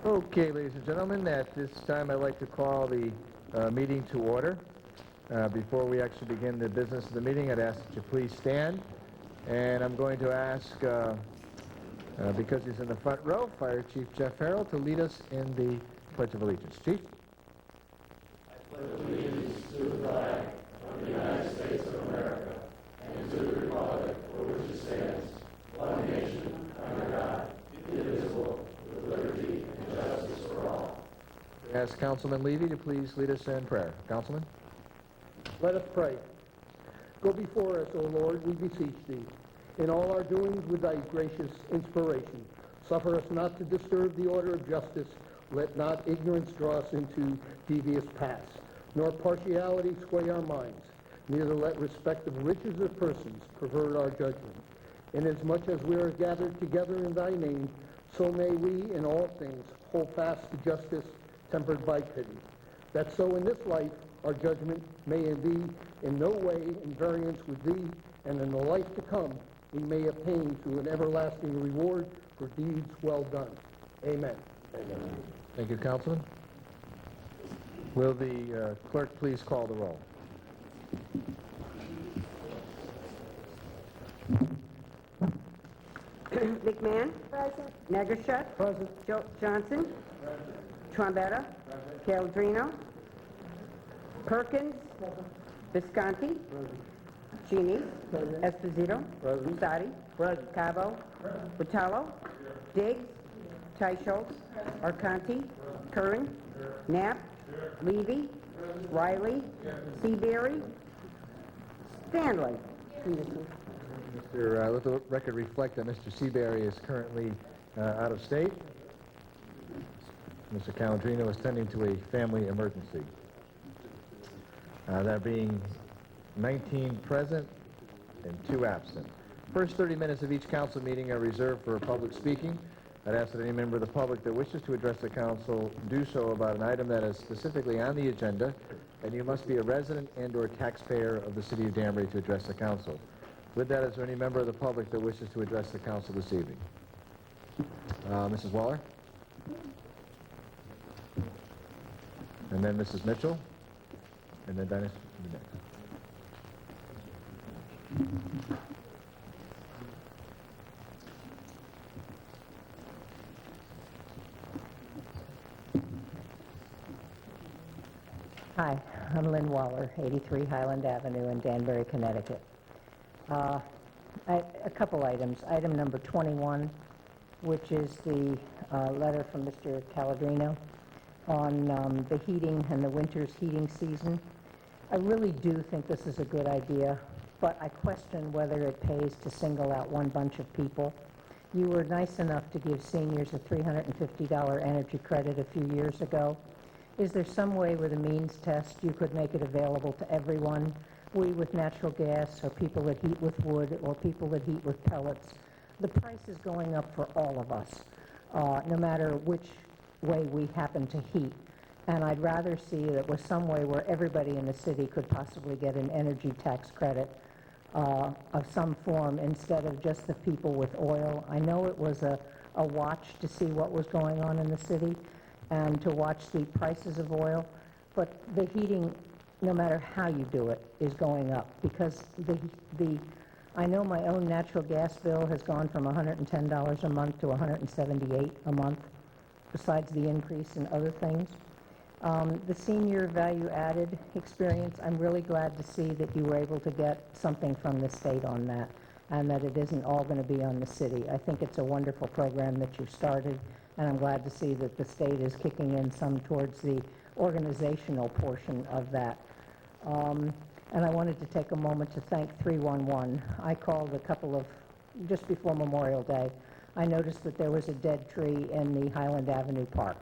Okay, ladies and gentlemen, at this time I'd like to call the meeting to order. Before we actually begin the business of the meeting, I'd ask that you please stand. And I'm going to ask, because he's in the front row, Fire Chief Jeff Harrell to lead us in the Pledge of Allegiance. Chief? I pledge allegiance to the flag of the United States of America and to the republic for which it stands, one nation, under God, indivisible, with liberty and justice for all. I ask Councilman Levy to please lead us in prayer. Councilman? Let us pray. Go before us, O Lord, we beseech thee, in all our doings with thy gracious inspiration. Suffer us not to disturb the order of justice. Let not ignorance draw us into devious paths, nor partiality sway our minds. Neither let respect of riches or persons pervert our judgment. Inasmuch as we are gathered together in thy name, so may we in all things hold fast to justice tempered by pity, that so in this life our judgment may be in no way in variance with thee, and in the life to come we may obtain through an everlasting reward for deeds well done. Amen. Amen. Thank you, Councilman. Will the clerk please call the roll? McMahon. Present. Negashut. Present. Johnson. Trombetta. Caldrino. Perkins. Visconti. Genie. Esposito. Sadi. Cabo. Botello. Diggs. Teicholz. Arconti. Curran. Knapp. Levy. Riley. Seabury. Stanley. Let the record reflect that Mr. Seabury is currently out of state. Mr. Calandrino is tending to a family emergency. There being 19 present and 2 absent. First 30 minutes of each council meeting are reserved for public speaking. I'd ask that any member of the public that wishes to address the council do so about an item that is specifically on the agenda, and you must be a resident and or taxpayer of the city of Danbury to address the council. With that, is there any member of the public that wishes to address the council this evening? Mrs. Waller? And then Mrs. Mitchell? And then Dennis next. Hi, I'm Lynn Waller, 83 Highland Avenue in Danbury, Connecticut. A couple items. Item number 21, which is the letter from Mr. Calandrino on the heating and the winter's heating season. I really do think this is a good idea, but I question whether it pays to single out one bunch of people. You were nice enough to give seniors a $350 energy credit a few years ago. Is there some way with a means test you could make it available to everyone? We with natural gas, or people that heat with wood, or people that heat with pellets. The price is going up for all of us, no matter which way we happen to heat. And I'd rather see that was some way where everybody in the city could possibly get an energy tax credit of some form instead of just the people with oil. I know it was a watch to see what was going on in the city and to watch the prices of oil, but the heating, no matter how you do it, is going up because I know my own natural gas bill has gone from $110 a month to $178 a month, besides the increase in other things. The senior value added experience, I'm really glad to see that you were able to get something from the state on that and that it isn't all going to be on the city. I think it's a wonderful program that you started, and I'm glad to see that the state is kicking in some towards the organizational portion of that. And I wanted to take a moment to thank 311. I called just before Memorial Day. I noticed that there was a dead tree in the Highland Avenue Park.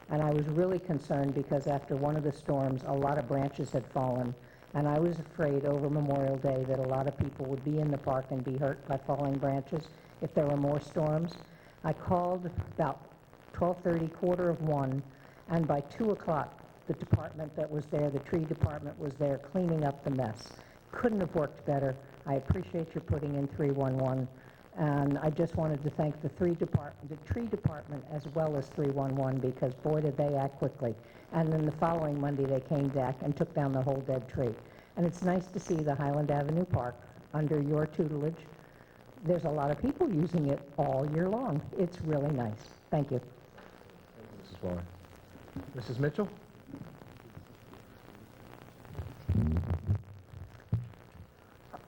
And I was really concerned because after one of the storms, a lot of branches had fallen. And I was afraid over Memorial Day that a lot of people would be in the park and be hurt by falling branches if there were more storms. I called about 12:30, 12:45, and by 2 o'clock, the department that was there, the tree department, was there cleaning up the mess. Couldn't have worked better. I appreciate your putting in 311, And I just wanted to thank the tree department as well as 311, because boy did they act quickly. And then the following Monday they came back and took down the whole dead tree. And it's nice to see the Highland Avenue Park under your tutelage. There's a lot of people using it all year long. It's really nice. Thank you. Mrs. Waller. Mrs. Mitchell?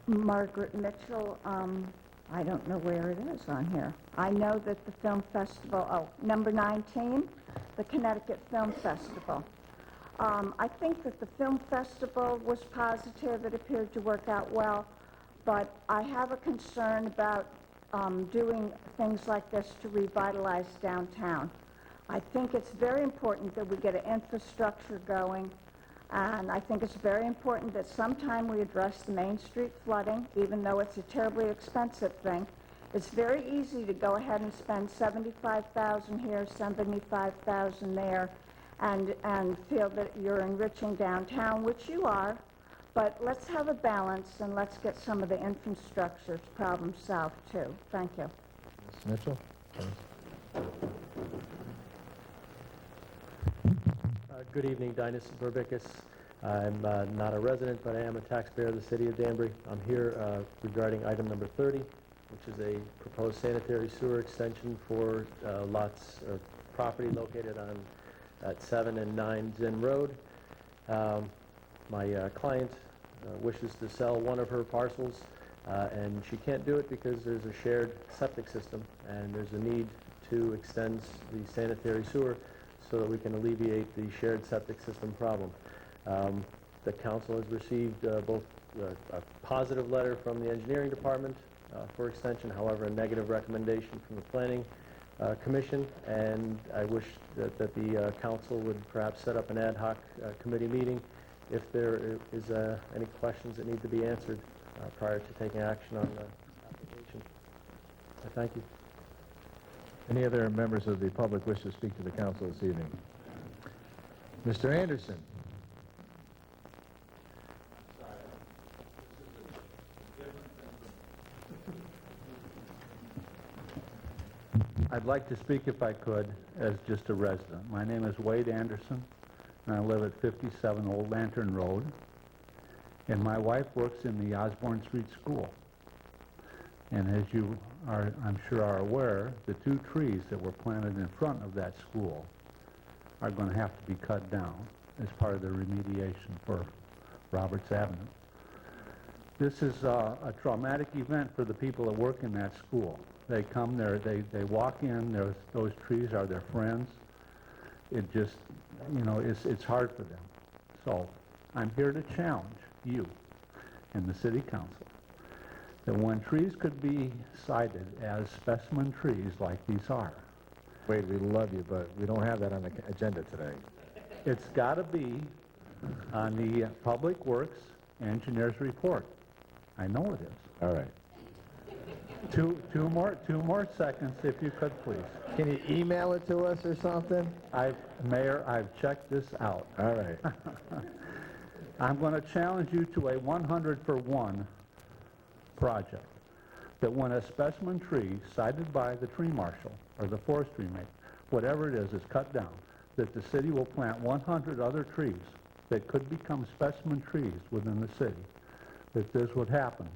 Margaret Mitchell, I don't know where it is on here. I know that the film festival, number 19, the Connecticut Film Festival. I think that the film festival was positive. It appeared to work out well, but I have a concern about doing things like this to revitalize downtown. I think it's very important that we get an infrastructure going, and I think it's very important that sometime we address the Main Street flooding, even though it's a terribly expensive thing. It's very easy to go ahead and spend $75,000 here, $75,000 there, and feel that you're enriching downtown, which you are, but let's have a balance and let's get some of the infrastructure problems solved too. Thank you. Ms. Mitchell? Good evening, Dinas Berbicus. I'm not a resident, but I am a taxpayer of the city of Danbury. I'm here regarding item number 30, which is a proposed sanitary sewer extension for lots or property located on at 7 and 9 Zinn Road. My client wishes to sell one of her parcels, and she can't do it because there's a shared septic system, and there's a need to extend the sanitary sewer so that we can alleviate the shared septic system problem. The council has received both a positive letter from the engineering department for extension, however, a negative recommendation from the planning commission, and I wish that the council would perhaps set up an ad hoc committee meeting if there is any questions that need to be answered prior to taking action on the application. Thank you. Any other members of the public wish to speak to the council this evening? Mr. Anderson. I'd like to speak, if I could, as just a resident. My name is Wade Anderson, and I live at 57 Old Lantern Road, and my wife works in the Osborne Street School. And as you are, I'm sure, are aware, the 2 trees that were planted in front of that school are going to have to be cut down as part of the remediation for Roberts Avenue. This is a traumatic event for the people that work in that school. They come there, they walk in, those trees are their friends. It just, you know, it's hard for them. So I'm here to challenge you and the city council that when trees could be cited as specimen trees like these are, Wade, we love you, but we don't have that on the agenda today. it's got to be on the Public Works Engineer's report. I know it is. All right. Two more seconds, if you could, please. Can you email it to us or something? Mayor, I've checked this out. All right. I'm going to challenge you to a 100-for-1 project. That when a specimen tree cited by the tree marshal or the forestry mate, whatever it is cut down, that the city will plant 100 other trees that could become specimen trees within the city. That this would happen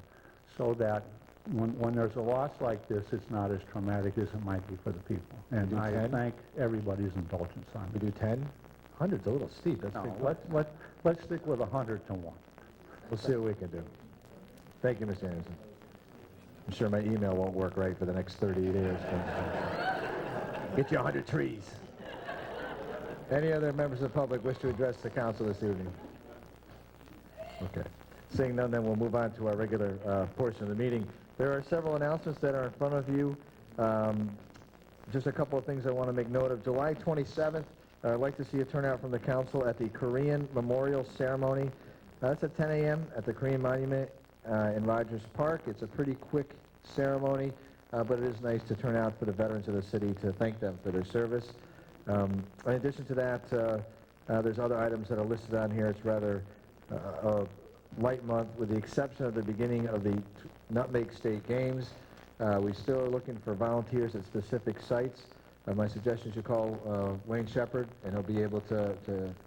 so that when there's a loss like this, it's not as traumatic as it might be for the people. And I 10? thank everybody's indulgence on We it. do 10? 100's a little steep. That's big. No, let's stick with 100 to 1. We'll see what we can do. Thank you, Mr. Anderson. I'm sure my email won't work right for the next 30 days. But get you 100 trees. Any other members of the public wish to address the council this evening? Okay. Seeing none, then we'll move on to our regular portion of the meeting. There are several announcements that are in front of you. Just a couple of things I want to make note of. July 27th, I'd like to see a turnout from the council at the Korean Memorial Ceremony. That's at 10 a.m. at the Korean Monument in Rogers Park. It's a pretty quick ceremony, but it is nice to turn out for the veterans of the city to thank them for their service. In addition to that, there's other items that are listed on here. It's rather a light month, with the exception of the beginning of the Nutmeg State Games. We still are looking for volunteers at specific sites. My suggestion is you call Wayne Shepard, and he'll be able to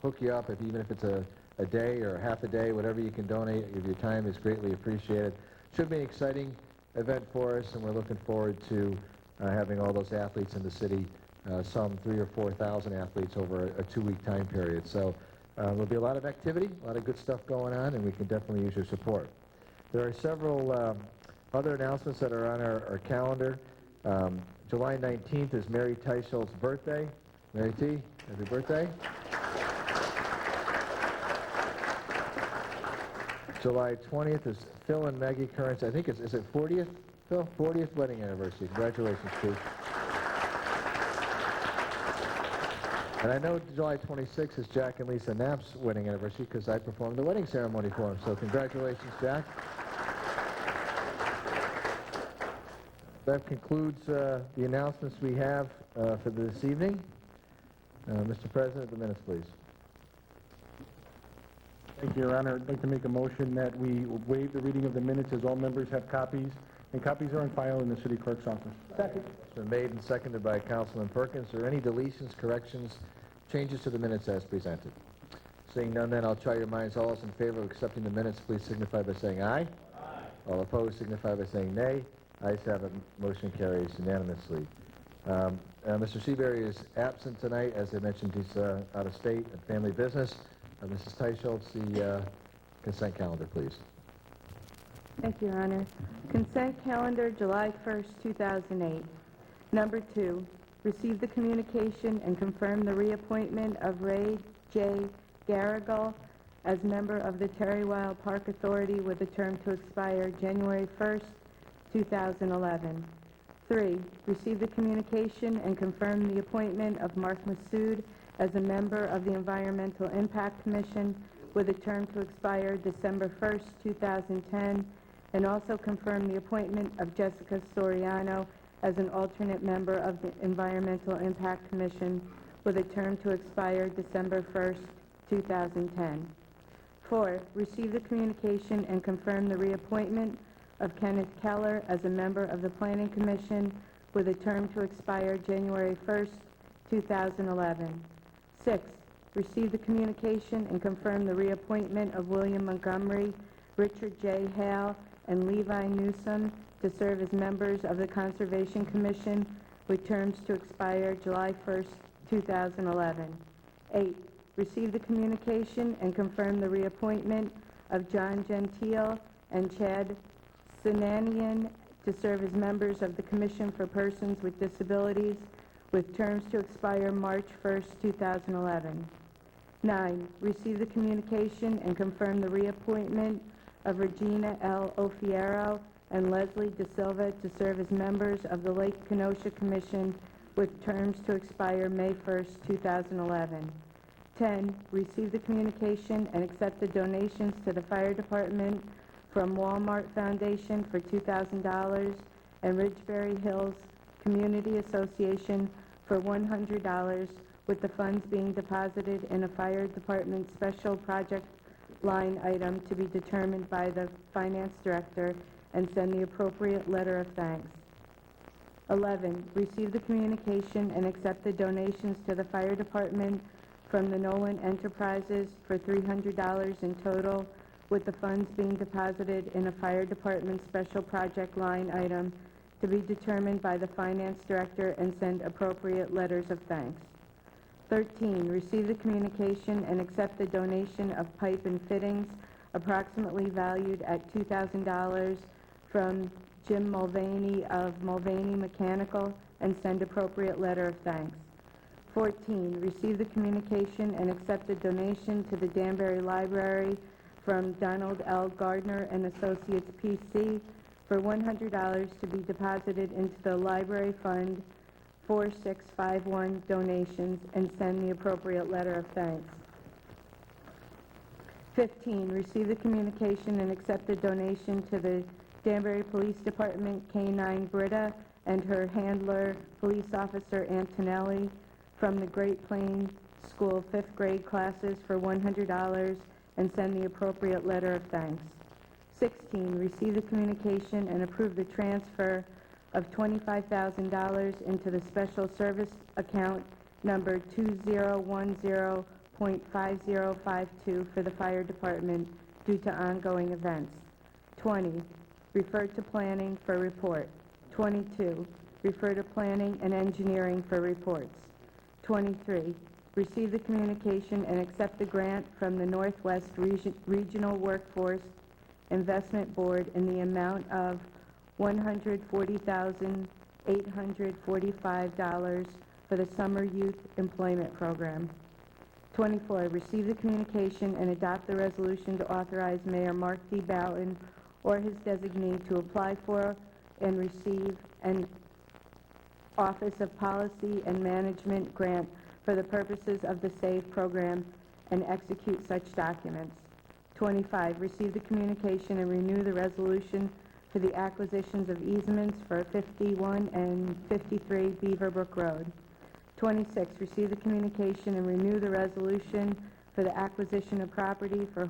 hook you up, even if it's a day or half a day, whatever you can donate of your time is greatly appreciated. Should be an exciting event for us, and we're looking forward to having all those athletes in the city, some 3,000 or 4,000 athletes over a 2-week time period. So there'll be a lot of activity, a lot of good stuff going on, and we can definitely use your support. There are several other announcements that are on our calendar. July 19th is Mary Teichel's birthday. Mary T, happy birthday. July 20th is Phil and Maggie Curran's, I think is it 40th, Phil? 40th wedding anniversary. Congratulations, Steve. And I know July 26th is Jack and Lisa Knapp's wedding anniversary because I performed the wedding ceremony for them. So congratulations, Jack. That concludes the announcements we have for this evening. Mr. President, the minutes, please. Thank you, Your Honor. I'd like to make a motion that we waive the reading of the minutes as all members have copies, and copies are on file in the city clerk's office. Second. It's been made and seconded by Councilman Perkins. Are there any deletions, corrections, changes to the minutes as presented? Seeing none, then I'll try your minds. All those in favor of accepting the minutes, please signify by saying aye. Aye. All opposed, signify by saying nay. Ayes have it. Motion carries unanimously. Mr. Seabury is absent tonight. As I mentioned, he's out of state and family business. Mrs. Teicholz, the consent calendar, please. Thank you, Your Honor. Consent calendar, July 1st, 2008. Number 2, receive the communication and confirm the reappointment of Ray J. Garrigal as member of the Terry Wild Park Authority with a term to expire January 1st, 2011. 3, receive the communication and confirm the appointment of Mark Massoud as a member of the Environmental Impact Commission with a term to expire December 1st, 2010, and also confirm the appointment of Jessica Soriano as an alternate member of the Environmental Impact Commission with a term to expire December 1st, 2010. 4, receive the communication and confirm the reappointment of Kenneth Keller as a member of the Planning Commission with a term to expire January 1st, 2011. 6, receive the communication and confirm the reappointment of William Montgomery, Richard J. Hale, and Levi Newsom to serve as members of the Conservation Commission with terms to expire July 1st, 2011. 8, receive the communication and confirm the reappointment of John Gentile and Chad Sinanian to serve as members of the Commission for Persons with Disabilities with terms to expire March 1st, 2011. 9, receive the communication and confirm the reappointment of Regina L. Ofiero and Leslie De Silva to serve as members of the Lake Kenosha Commission with terms to expire May 1st, 2011. 10, receive the communication and accept the donations to the Fire Department from Walmart Foundation for $2,000 and Ridgeberry Hills Community Association for $100, with the funds being deposited in a Fire Department special project line item to be determined by the Finance Director, and send the appropriate letter of thanks. 11, receive the communication and accept the donations to the Fire Department from the Nolan Enterprises for $300 in total, with the funds being deposited in a Fire Department special project line item to be determined by the Finance Director, and send appropriate letters of thanks. 13, receive the communication and accept the donation of pipe and fittings approximately valued at $2,000 from Jim Mulvaney of Mulvaney Mechanical, and send appropriate letter of thanks. 14, receive the communication and accept a donation to the Danbury Library from Donald L. Gardner and Associates, P.C. for $100 to be deposited into the Library Fund 4651 donations, and send the appropriate letter of thanks. 15, receive the communication and accept the donation to the Danbury Police Department K-9 Britta and her handler, Police Officer Antonelli, from the Great Plains School 5th grade classes for $100, and send the appropriate letter of thanks. 16, receive the communication and approve the transfer of $25,000 into the special service account number 2010.5052 for the fire department due to ongoing events. 20, refer to planning for report. 22, refer to planning and engineering for reports. 23, receive the communication and accept the grant from the Northwest Regional Workforce Investment Board in the amount of $140,845 for the Summer Youth Employment Program. 24, receive the communication and adopt the resolution to authorize Mayor Mark D. Boughton or his designee to apply for and receive an Office of Policy and Management grant for the purposes of the SAVE program and execute such documents. 25, receive the communication and renew the resolution for the acquisitions of easements for 51 and 53 Beaverbrook Road. 26, receive the communication and renew the resolution for the acquisition of property for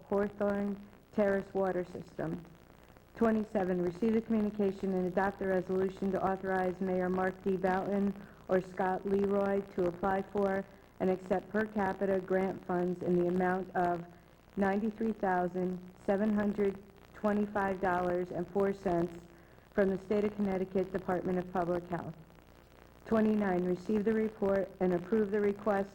Hawthorne Terrace Water System. 27, receive the communication and adopt the resolution to authorize Mayor Mark D. Boughton or Scott Leroy to apply for and accept per capita grant funds in the amount of $93,725.04 from the State of Connecticut Department of Public Health. 29, receive the report and approve the request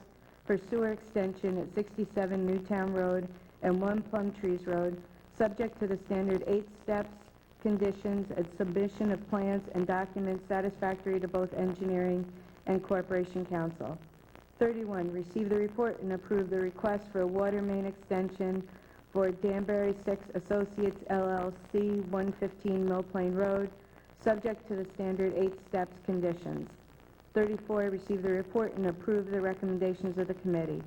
for sewer extension at 67 Newtown Road and 1 Plum Trees Road, subject to the standard 8 steps, conditions, and submission of plans and documents satisfactory to both engineering and Corporation Council. 31, receive the report and approve the request for a water main extension for Danbury 6 Associates LLC, 115 Mill Plain Road, subject to the standard 8 steps conditions. 34, receive the report and approve the recommendations of the committee.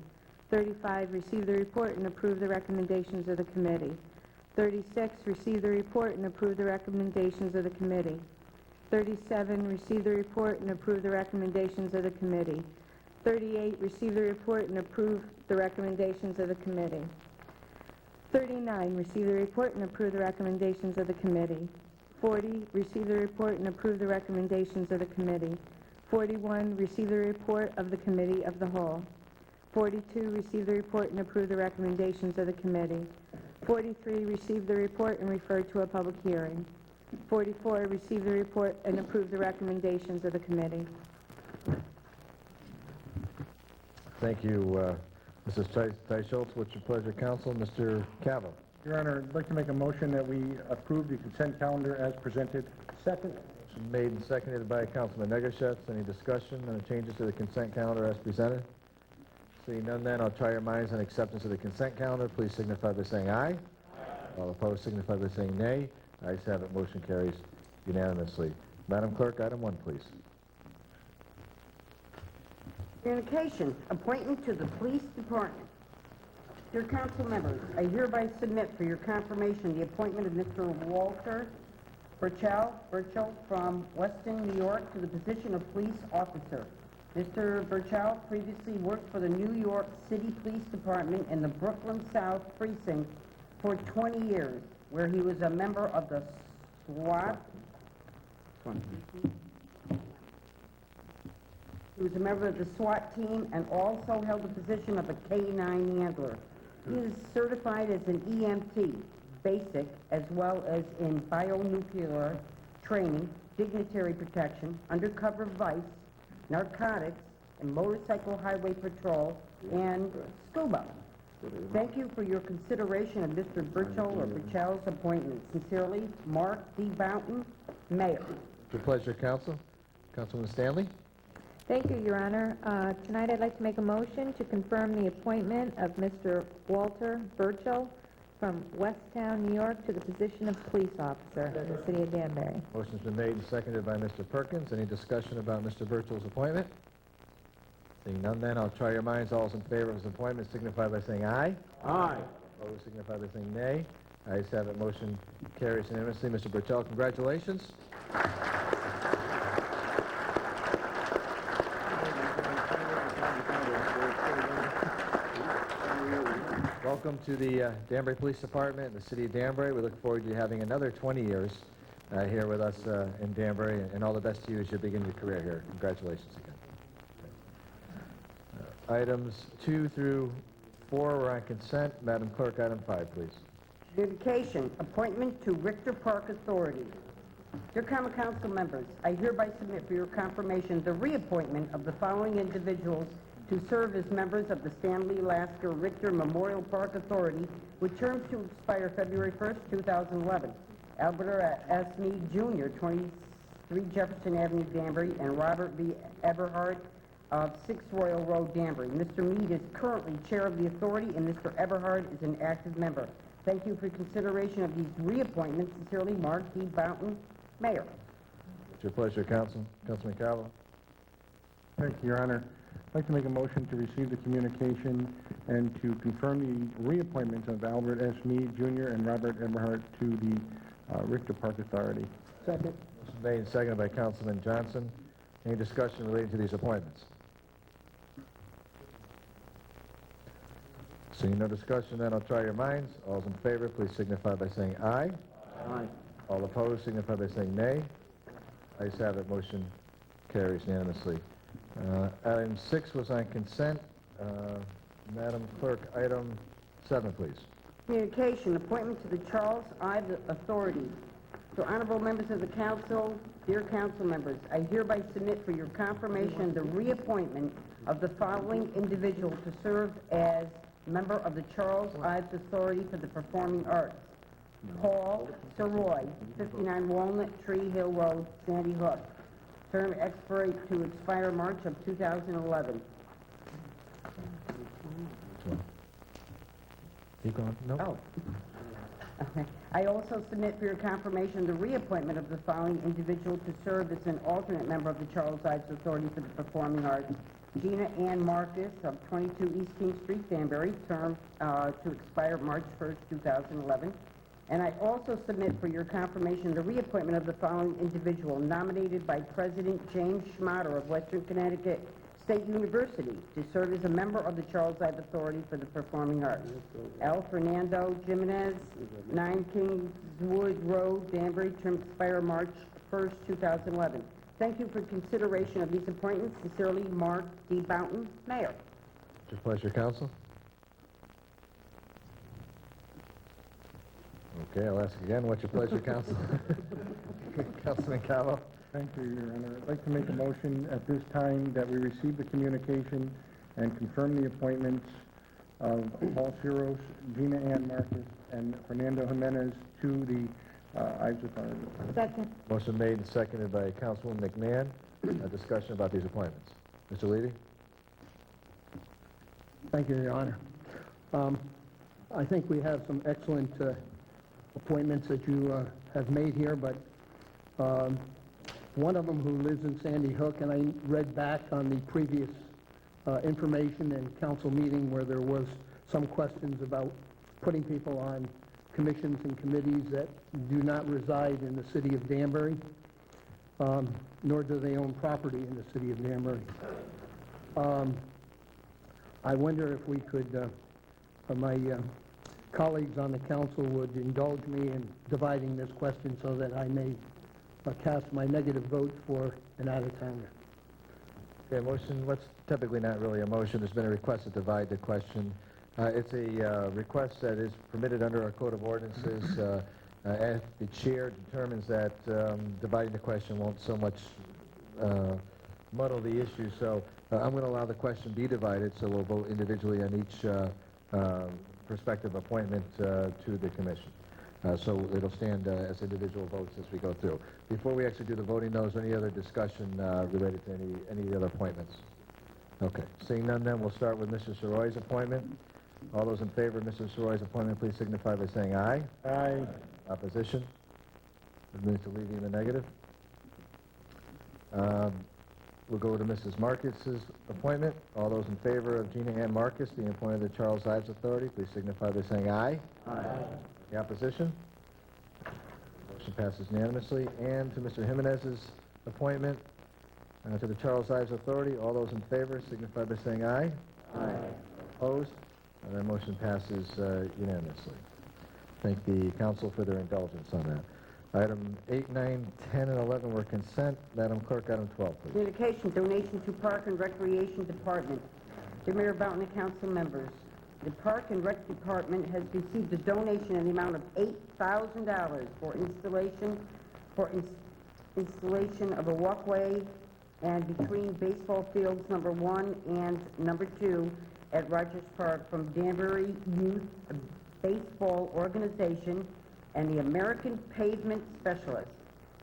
35, receive the report and approve the recommendations of the committee. 36, receive the report and approve the recommendations of the committee. 37, receive the report and approve the recommendations of the committee. 38, receive the report and approve the recommendations of the committee. 39, receive the report and approve the recommendations of the committee. 40, receive the report and approve the recommendations of the committee. 41, receive the report of the Committee of the Whole. 42, receive the report and approve the recommendations of the committee. 43, receive the report and refer to a public hearing. 44, receive the report and approve the recommendations of the committee. Thank you, Mrs. Teicholz. What's your pleasure, council? Mr. Cavill. Your Honor, I'd like to make a motion that we approve the consent calendar as presented. Second. Motion made and seconded by Councilman Negashevs. Any discussion on the changes to the consent calendar as presented? Seeing none, then I'll try your minds on acceptance of the consent calendar. Please signify by saying aye. All opposed signify by saying nay. Ayes have it. Motion carries unanimously. Madam Clerk, item 1, please. Communication, appointment to the police department. Dear council members, I hereby submit for your confirmation the appointment of Mr. Walter Burchell from Weston, New York to the position of police officer. Mr. Burchell previously worked for the New York City Police Department in the Brooklyn South Precinct for 20 years, where he was a member of the SWAT. He was a member of the SWAT team and also held the position of a K-9 handler. He is certified as an EMT, basic, as well as in bionuclear training, dignitary protection, undercover vice, narcotics, and motorcycle highway patrol, and scuba. Thank you for your consideration of Mr. Burchell's appointment. Sincerely, Mark D. Boughton, Mayor. It's your pleasure, council. Councilman Stanley. Thank you, Your Honor. Tonight I'd like to make a motion to confirm the appointment of Mr. Walter Burchell from Westtown, New York to the position of police officer in the city of Danbury. Motion's been made and seconded by Mr. Perkins. Any discussion about Mr. Burchell's appointment? Seeing none, then I'll try your minds. All those in favor of his appointment signify by saying aye. Aye. Opposed signify by saying nay. Ayes have it. Motion carries unanimously. Mr. Burchell, congratulations. Welcome to the Danbury Police Department in the city of Danbury. We look forward to having another 20 years here with us in Danbury, and all the best to you as you begin your career here. Congratulations again. Items 2 through 4 were on consent. Madam Clerk, item 5, please. Communication, appointment to Richter Park Authority. Dear Common Council members, I hereby submit for your confirmation the reappointment of the following individuals to serve as members of the Stanley Lasker Richter Memorial Park Authority with terms to expire February 1st, 2011. Albert S. Meade, Jr., 23 Jefferson Avenue, Danbury, and Robert B. Eberhard of 6 Royal Road, Danbury. Mr. Meade is currently chair of the authority, and Mr. Eberhard is an active member. Thank you for consideration of these reappointments. Sincerely, Mark D. Boughton, Mayor. It's your pleasure, Council. Councilman Calvo. Thank you, Your Honor. I'd like to make a motion to receive the communication and to confirm the reappointments of Albert S. Meade, Jr. and Robert Eberhardt to the Richter Park Authority. Second. Motion made and seconded by Councilman Johnson. Any discussion relating to these appointments? Seeing no discussion, then I'll try your minds. All those in favor, please signify by saying aye. Aye. All opposed, signify by saying nay. Ayes have it. Motion carries unanimously. Item 6 was on consent. Madam Clerk, item 7, please. Communication, appointment to the Charles Ives Authority. So, honorable members of the council, dear council members, I hereby submit for your confirmation the reappointment of the following individual to serve as member of the Charles Ives Authority for the Performing Arts. Paul Soroy, 59 Walnut Tree Hill Road, Sandy Hook. Term to expire March of 2011. Keep going. No. Oh. Okay. I also submit for your confirmation the reappointment of the following individual to serve as an alternate member of the Charles Ives Authority for the Performing Arts. Gina Ann Marcus of 22 East King Street, Danbury, term to expire March 1st, 2011. And I also submit for your confirmation the reappointment of the following individual nominated by President James Schmatter of Western Connecticut State University to serve as a member of the Charles Ives Authority for the Performing Arts. L. Fernando Jimenez, 9 Kingswood Road, Danbury, term to expire March 1st, 2011. Thank you for consideration of these appointments. Sincerely, Mark D. Boughton, Mayor. It's your pleasure, Council. Okay, I'll ask again. What's your pleasure, Council? Councilman Calvo. Thank you, Your Honor. I'd like to make a motion at this time that we receive the communication and confirm the appointments of Paul Siros, Gina Ann Marcus, and Fernando Jimenez to the Ives Authority. Second. Motion made and seconded by Councilwoman McMahon. A discussion about these appointments. Mr. Levy? Thank you, Your Honor. I think we have some excellent appointments that you have made here, but one of them who lives in Sandy Hook, and I read back on the previous information and council meeting where there was some questions about putting people on commissions and committees that do not reside in the city of Danbury, nor do they own property in the city of Danbury. I wonder if we could, my colleagues on the council would indulge me in dividing this question so that I may cast my negative vote for an out-of-towner. Okay, motion, what's typically not really a motion. There's been a request to divide the question. It's a request that is permitted under our Code of Ordinances. If the chair determines that dividing the question won't so much muddle the issue, so I'm going to allow the question be divided, so we'll vote individually on each prospective appointment to the commission. So it'll stand as individual votes as we go through. Before we actually do the voting, though, is there any other discussion related to any other appointments? Okay. Seeing none, then we'll start with Mr. Soroy's appointment. All those in favor of Mr. Soroy's appointment, please signify by saying aye. Aye. Opposition? Mr. Levy in the negative. We'll go to Mrs. Marcus's appointment. All those in favor of Gina Ann Marcus being appointed to the Charles Ives Authority, please signify by saying aye. Aye. The opposition? Motion passes unanimously. And to Mr. Jimenez's appointment to the Charles Ives Authority. All those in favor signify by saying aye. Aye. Opposed? And that motion passes unanimously. Thank the council for their indulgence on that. Item 8, 9, 10, and 11 were consent. Madam Clerk, item 12, please. Communication, donation to Park and Recreation Department. Dear Mayor Boughton and council members, the Park and Rec Department has received a donation in the amount of $8,000 for installation of a walkway and between baseball fields number 1 and number 2 at Rogers Park from Danbury Youth Baseball Organization and the American Pavement Specialist.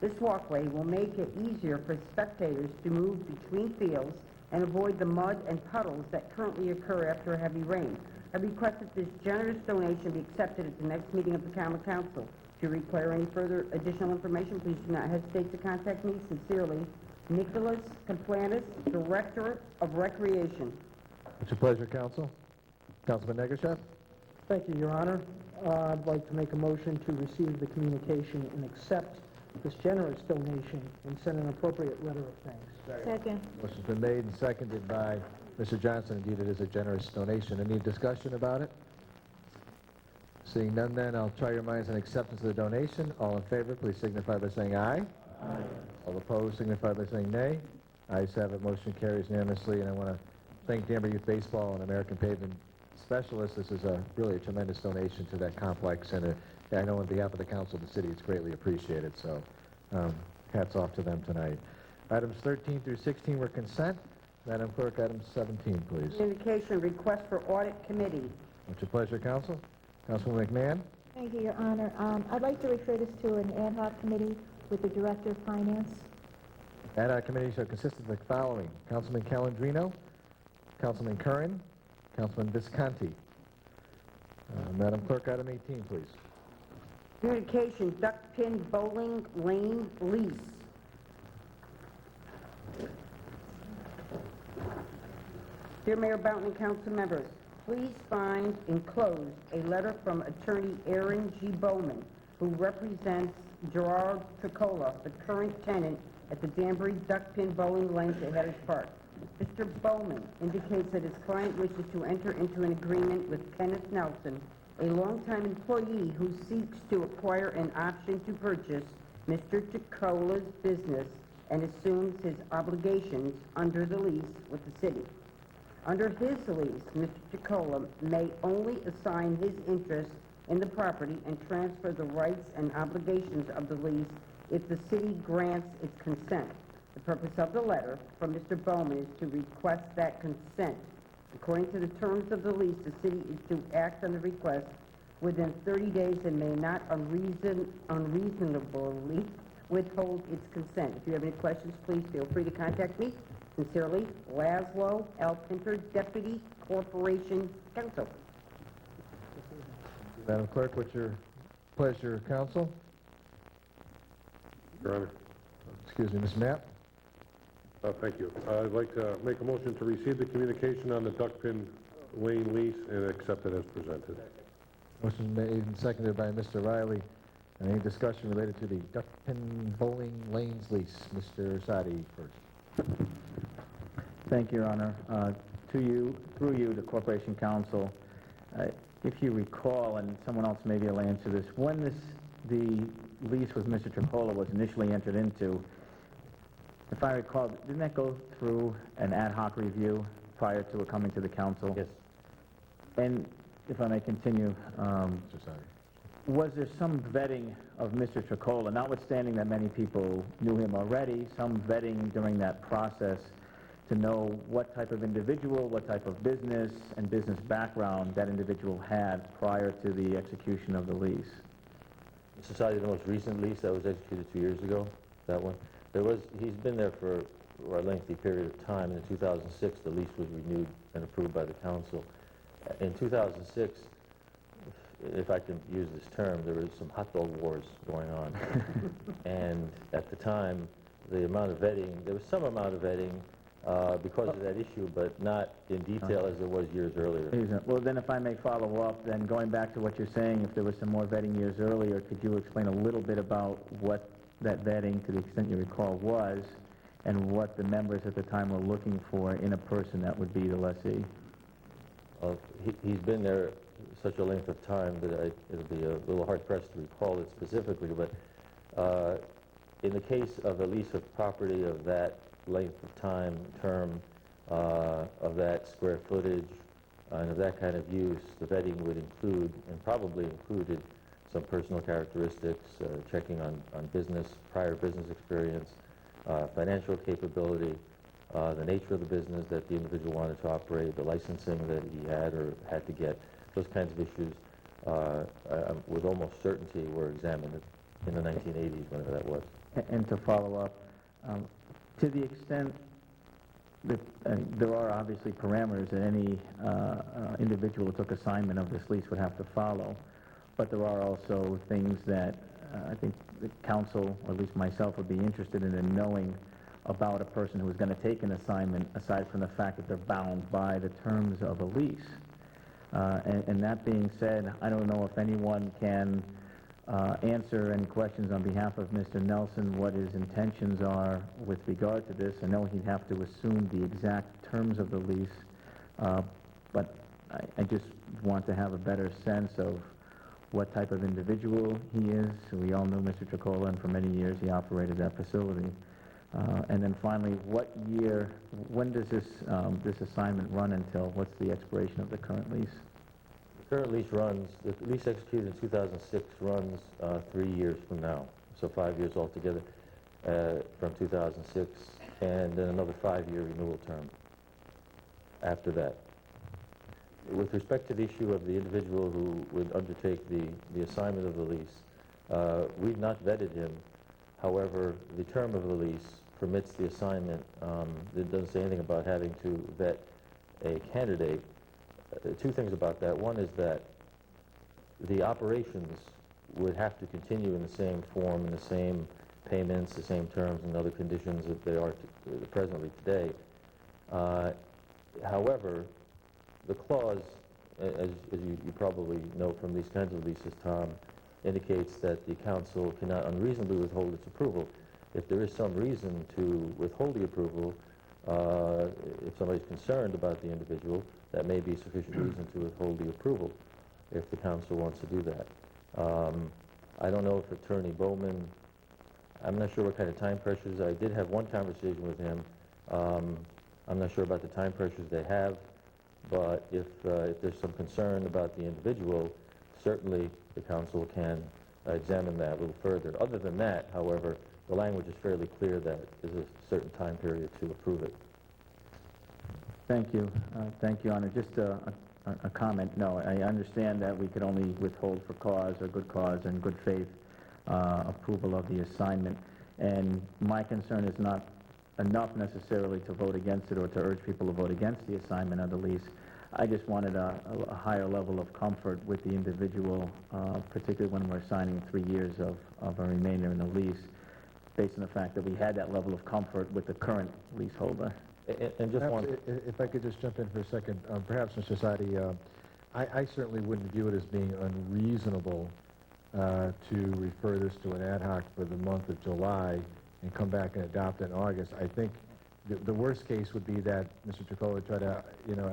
This walkway will make it easier for spectators to move between fields and avoid the mud and puddles that currently occur after a heavy rain. I request that this generous donation be accepted at the next meeting of the Common Council. If you require any further additional information, please do not hesitate to contact me. Sincerely, Nicholas Complanis, Director of Recreation. What's your pleasure, council? Councilman Negushev? Thank you, Your Honor. I'd like to make a motion to receive the communication and accept this generous donation and send an appropriate letter of thanks. Second. Motion's been made and seconded by Mr. Johnson. Indeed, it is a generous donation. Any discussion about it? Seeing none, then, I'll try your minds on acceptance of the donation. All in favor, please signify by saying aye. Aye. All opposed, signify by saying nay. Ayes have it. Motion carries unanimously, and I want to thank Danbury Youth Baseball and American Pavement Specialists. This is really a tremendous donation to that complex, and I know on behalf of the council of the city, it's greatly appreciated. So, hats off to them tonight. Items 13 through 16 were consent. Madam Clerk, item 17, please. Communication, request for audit committee. What's your pleasure, council? Councilman McMahon? Thank you, Your Honor. I'd like to refer this to an ad hoc committee with the Director of Finance. Ad hoc committee shall consist of the following: Councilman Calandrino, Councilman Curran, Councilman Visconti. Madam Clerk, item 18, please. Communication, duck pin bowling lane lease. Dear Mayor Boughton and council members, please find enclosed a letter from attorney Aaron G. Bowman, who represents Gerard Tricola, the current tenant at the Danbury Duck Pin Bowling Lanes at Headers Park. Mr. Bowman indicates that his client wishes to enter into an agreement with Kenneth Nelson, a longtime employee who seeks to acquire an option to purchase Mr. Tricola's business and assumes his obligations under the lease with the city. Under his lease, Mr. Tricola may only assign his interest in the property and transfer the rights and obligations of the lease if the city grants its consent. The purpose of the letter from Mr. Bowman is to request that consent. According to the terms of the lease, the city is to act on the request within 30 days and may not unreasonably withhold its consent. If you have any questions, please feel free to contact me. Sincerely, Laszlo L. Pinter, Deputy Corporation Counsel. Madam Clerk, what's your pleasure, council? Your Honor. Excuse me, Ms. Knapp? Thank you. I'd like to make a motion to receive the communication on the Duckpin Lane lease and accept it as presented. Motion made and seconded by Mr. Riley. Any discussion related to the Duckpin Bowling Lanes lease? Mr. Sadi first. Thank you, Your Honor. To you, through you, the Corporation Counsel, if you recall, and someone else maybe will answer this, when the lease with Mr. Tricola was initially entered into, if I recall, didn't that go through an ad hoc review prior to it coming to the council? Yes. And if I may continue, Mr. Sadi. was there some vetting of Mr. Tricola, notwithstanding that many people knew him already, some vetting during that process to know what type of individual, what type of business and business background that individual had prior to the execution of the lease? Mr. Sadi, the most recent lease that was executed 2 years ago, that one, he's been there for a lengthy period of time. In 2006, the lease was renewed and approved by the council. In 2006, if I can use this term, there was some hot dog wars going on. And at the time, the amount of vetting, there was some amount of vetting because of that issue, but not in detail as there was years earlier. Well, then if I may follow up, then going back to what you're saying, if there was some more vetting years earlier, could you explain a little bit about what that vetting, to the extent you recall, was, and what the members at the time were looking for in a person that would be the lessee? He's been there such a length of time that it'll be a little hard-pressed to recall it specifically, but In the case of a lease of property of that length of time, term, of that square footage, and of that kind of use, the vetting would include, and probably included, some personal characteristics, checking on business, prior business experience, financial capability, the nature of the business that the individual wanted to operate, the licensing that he had or had to get. Those kinds of issues, with almost certainty, were examined in the 1980s, whenever that was. And to follow up, to the extent that there are obviously parameters that any individual who took assignment of this lease would have to follow, but there are also things that I think the council, or at least myself, would be interested in knowing about a person who is going to take an assignment, aside from the fact that they're bound by the terms of a lease. And that being said, I don't know if anyone can answer any questions on behalf of Mr. Nelson, what his intentions are with regard to this. I know he'd have to assume the exact terms of the lease, but I just want to have a better sense of what type of individual he is. We all know Mr. Tricola, and for many years he operated that facility. And then finally, what year, when does this assignment run until? What's the expiration of the current lease? The current lease runs, the lease executed in 2006 runs 3 years from now, so 5 years altogether from 2006, and then another 5-year renewal term after that. With respect to the issue of the individual who would undertake the assignment of the lease, we've not vetted him. However, the term of the lease permits the assignment. It doesn't say anything about having to vet a candidate. Two things about that. One is that the operations would have to continue in the same form, in the same payments, the same terms and other conditions that they are presently today. However, the clause, as you probably know from these kinds of leases, Tom, indicates that the council cannot unreasonably withhold its approval. If there is some reason to withhold the approval, if somebody's concerned about the individual, that may be sufficient reason to withhold the approval if the council wants to do that. I don't know if Attorney Bowman, I'm not sure what kind of time pressures. I did have one conversation with him. I'm not sure about the time pressures they have, but if there's some concern about the individual, certainly the council can examine that a little further. Other than that, however, the language is fairly clear that there's a certain time period to approve it. Thank you. Thank you, Honor. Just a comment. No, I understand that we could only withhold for cause or good cause and good faith approval of the assignment. And my concern is not enough necessarily to vote against it or to urge people to vote against the assignment of the lease. I just wanted a higher level of comfort with the individual, particularly when we're assigning 3 years of a remainder in the lease, based on the fact that we had that level of comfort with the current leaseholder. And just one... If I could just jump in for a second, perhaps, Mr. Sadi, I certainly wouldn't view it as being unreasonable to refer this to an ad hoc for the month of July and come back and adopt it in August. I think the worst case would be that Mr. Tricola would try to,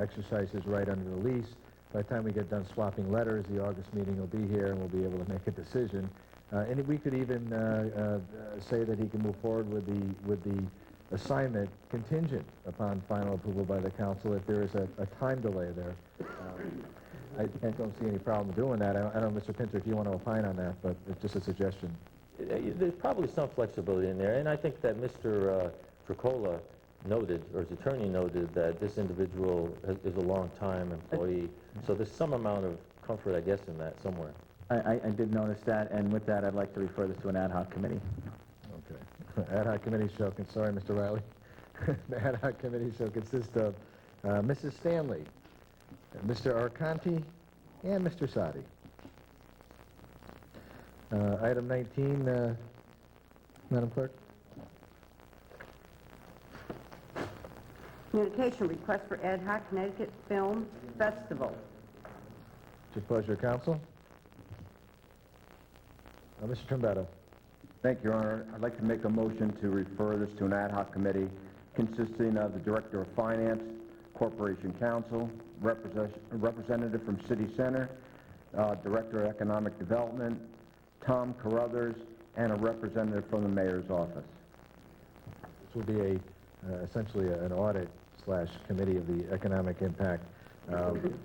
exercise his right under the lease. By the time we get done swapping letters, the August meeting will be here and we'll be able to make a decision. And we could even say that he can move forward with the assignment contingent upon final approval by the council if there is a time delay there. I don't see any problem doing that. I don't know, Mr. Pinter, if you want to opine on that, but it's just a suggestion. There's probably some flexibility in there, and I think that Mr. Tricola noted, or his attorney noted, that this individual is a long-time employee, so there's some amount of comfort, I guess, in that somewhere. I did notice that, and with that, I'd like to refer this to an ad hoc committee. Okay. Ad hoc committee shall, sorry, Mr. Riley. The ad hoc committee shall consist of Mrs. Stanley, Mr. Arcanti, and Mr. Sadi. Item 19, Madam Clerk. Communication request for ad hoc Connecticut Film Festival. It's your pleasure, Counsel. Mr. Trombetta. Thank you, Your Honor. I'd like to make a motion to refer this to an ad hoc committee consisting of the Director of Finance, Corporation Counsel, representative from City Center, Director of Economic Development, Tom Carruthers, and a representative from the mayor's office. This will be essentially an audit / committee of the economic impact.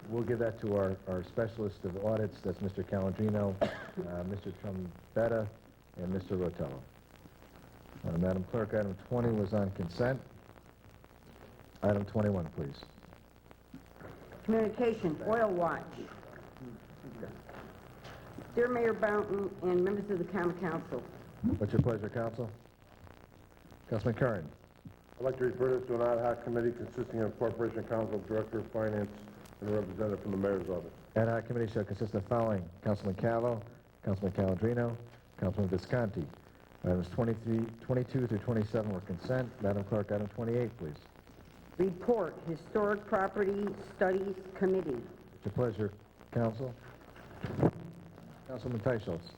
We'll give that to our specialist of audits. That's Mr. Calandrino, Mr. Trombetta, and Mr. Rotello. Madam Clerk, item 20 was on consent. Item 21, please. Communication, Oil Watch. Dear Mayor Boughton and members of the Common Council, What's your pleasure, Council? Councilman Curran. I'd like to refer this to an ad hoc committee consisting of Corporation Counsel, Director of Finance, and a representative from the Mayor's office. Ad hoc committee shall consist of the following: Councilman Calvo, Councilman Calandrino, Councilman Visconti. Items 22 through 27 were consent. Madam Clerk, item 28, please. Report, Historic Property Studies Committee. What's your pleasure, Council? Councilman Teichholz.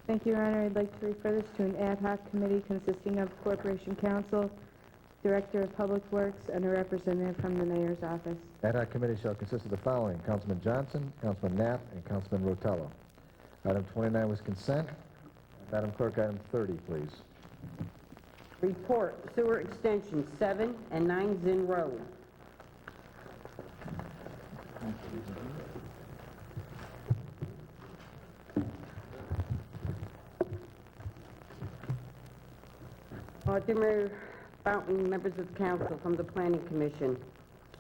Thank you, Your Honor. I'd like to refer this to an ad hoc committee consisting of Corporation Counsel, Director of Public Works, and a representative from the Mayor's office. Ad hoc committee shall consist of the following: Councilman Johnson, Councilman Knapp, and Councilman Rotello. Item 29 was consent. Madam Clerk, item 30, please. Report, Sewer Extension 7 and 9 Zinn Road. Dear Mayor Boughton, members of the council, from the Planning Commission.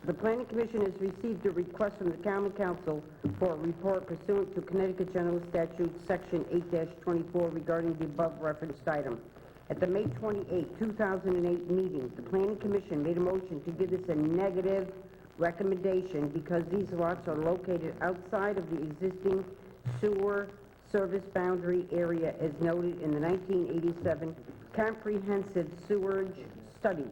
The Planning Commission has received a request from the Common Council for a report pursuant to Connecticut General Statute Section 8-24 regarding the above referenced item. At the May 28, 2008 meeting, the Planning Commission made a motion to give this a negative recommendation because these lots are located outside of the existing sewer service boundary area as noted in the 1987 Comprehensive Sewerage Study.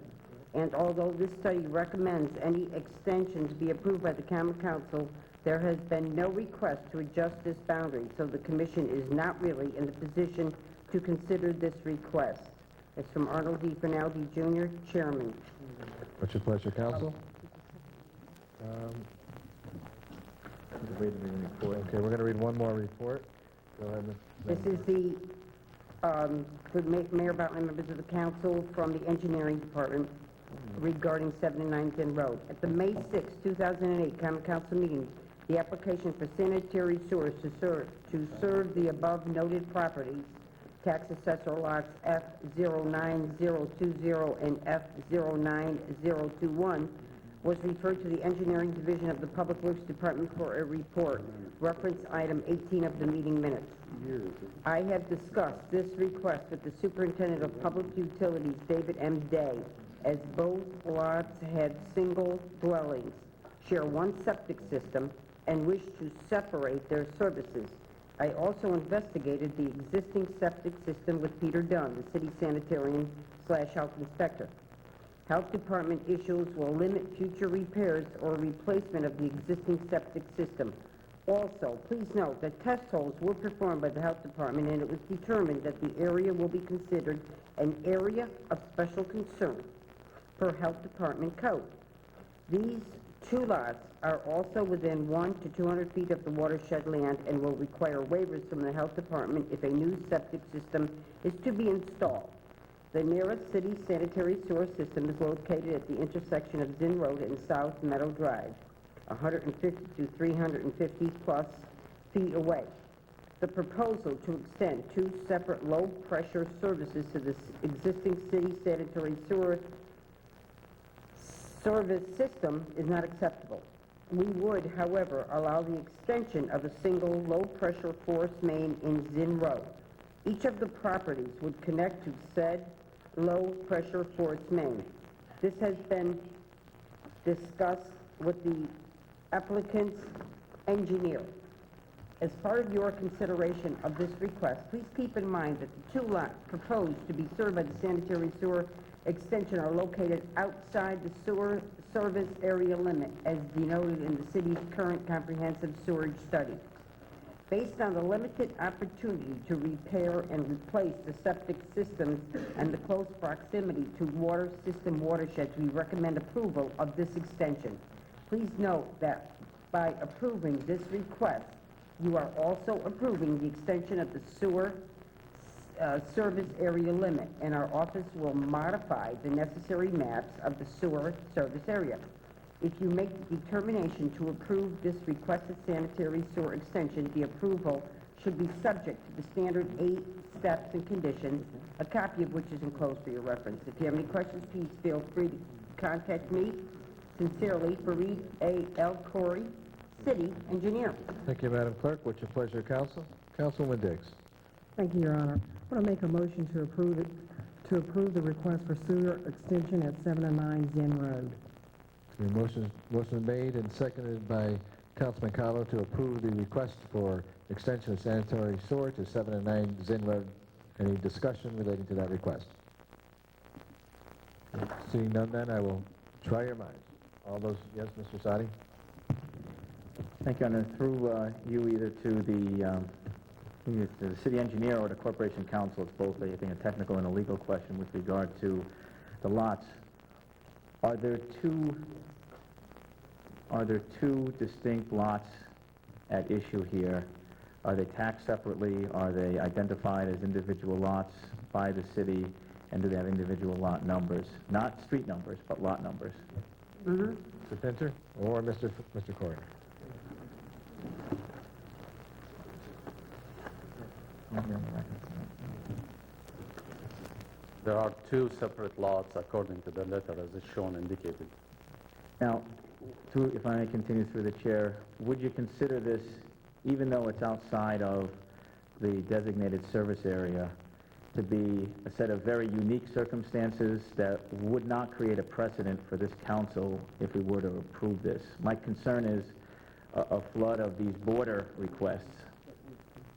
And although this study recommends any extensions be approved by the Common Council, there has been no request to adjust this boundary, so the Commission is not really in the position to consider this request. It's from Arnold D. Fernaldi, Jr., Chairman. What's your pleasure, Council? Okay, we're going to read one more report. Go ahead, Ms. This is the, for Mayor Boughton and members of the council from the Engineering Department regarding 7 and 9 Zinn Road. At the May 6, 2008 Common Council meeting, the application for sanitary sewers to serve the above noted properties, tax assessor lots F09020 and F09021, was referred to the Engineering Division of the Public Works Department for a report. Reference item 18 of the meeting minutes. I have discussed this request with the Superintendent of Public Utilities, David M. Day, as both lots had single dwellings, share one septic system, and wish to separate their services. I also investigated the existing septic system with Peter Dunn, the city sanitarian / health inspector. Health Department issues will limit future repairs or replacement of the existing septic system. Also, please note that test holes were performed by the Health Department and it was determined that the area will be considered an area of special concern per Health Department code. These two lots are also within 1 to 200 feet of the watershed land and will require waivers from the Health Department if a new septic system is to be installed. The nearest city sanitary sewer system is located at the intersection of Zinn Road and South Meadow Drive, 150 to 350 plus feet away. The proposal to extend two separate low-pressure services to the existing city sanitary sewer service system is not acceptable. We would, however, allow the extension of a single low-pressure force main in Zinn Road. Each of the properties would connect to said low-pressure force main. This has been discussed with the applicant's engineer. As part of your consideration of this request, please keep in mind that the two lots proposed to be served by the sanitary sewer extension are located outside the sewer service area limit as denoted in the city's current comprehensive sewerage study. Based on the limited opportunity to repair and replace the septic systems and the close proximity to water system watersheds, we recommend approval of this extension. Please note that by approving this request, You are also approving the extension of the sewer service area limit, and our office will modify the necessary maps of the sewer service area. If you make the determination to approve this requested sanitary sewer extension, the approval should be subject to the standard 8 steps and conditions, a copy of which is enclosed for your reference. If you have any questions, please feel free to contact me. Sincerely, Fareed A. El Khoury, City Engineer. Thank you, Madam Clerk. What's your pleasure, Council? Councilwoman Diggs. Thank you, Your Honor. I want to make a motion to approve the request for sewer extension at 709 Zen Road. Motion made and seconded by Councilman Callow to approve the request for extension of sanitary sewer to 7 and 9 Zinn Road. Any discussion relating to that request? Seeing none, then I will try your minds. All those, yes, Mr. Sadi? Thank you, Honor. Through you either to the city engineer or the corporation counsel, it's both, I think, a technical and a legal question with regard to the lots. Are there two distinct lots at issue here? Are they taxed separately? Are they identified as individual lots by the city? And do they have individual lot numbers? Not street numbers, but lot numbers. Mr. Pinter or Mr. Corey? There are two separate lots according to the letter as is shown indicated. Now, if I may continue through the chair, would you consider this, even though it's outside of the designated service area, to be a set of very unique circumstances that would not create a precedent for this council if we were to approve this? My concern is a flood of these border requests.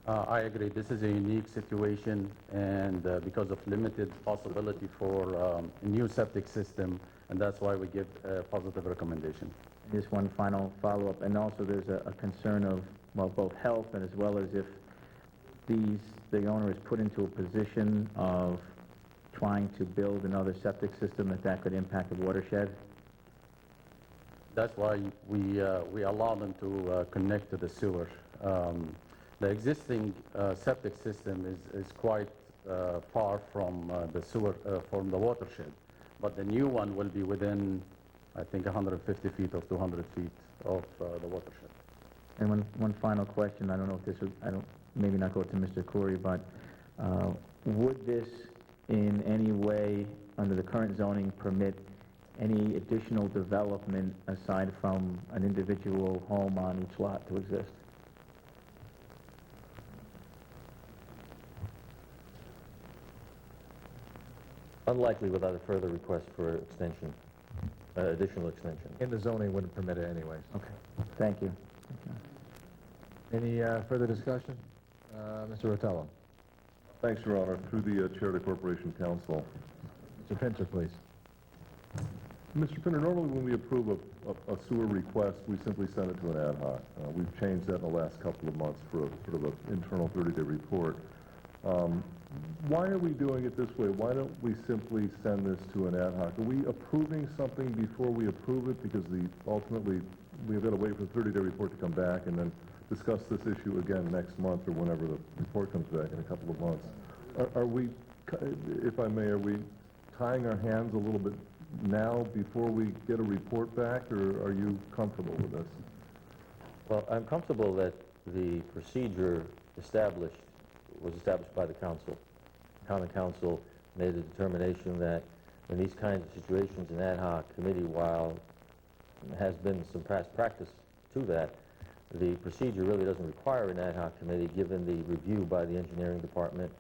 I agree. This is a unique situation, and because of limited possibility for a new septic system, and that's why we give a positive recommendation. Just one final follow-up, and also there's a concern of, well, both health and as well as if the owner is put into a position of trying to build another septic system, that could impact the watershed. That's why we allow them to connect to the sewer. The existing septic system is quite far from the sewer, from the watershed, but the new one will be within, I think, 150 feet or 200 feet of the watershed. And one final question. I don't know if this would, maybe not go to Mr. Khoury, but would this in any way, under the current zoning, permit any additional development aside from an individual home on each lot to exist? Unlikely without a further request for extension, additional extension. In the zoning wouldn't permit it anyways. Okay. Thank you. Any further discussion? Mr. Rotello. Thanks, Your Honor. Through the chair of the Corporation Council. Mr. Pinter, please. Mr. Pinter, normally when we approve a sewer request, we simply send it to an ad hoc. We've changed that in the last couple of months for sort of an internal 30-day report. Why are we doing it this way? Why don't we simply send this to an ad hoc? Are we approving something before we approve it? Because ultimately, we've got to wait for the 30-day report to come back and then discuss this issue again next month or whenever the report comes back in a couple of months. Are we, if I may, are we tying our hands a little bit now before we get a report back, or are you comfortable with this? Well, I'm comfortable that the procedure was established by the council. The Common Council made a determination that in these kinds of situations, an ad hoc committee, while there has been some past practice to that, the procedure really doesn't require an ad hoc committee, given the review by the engineering department,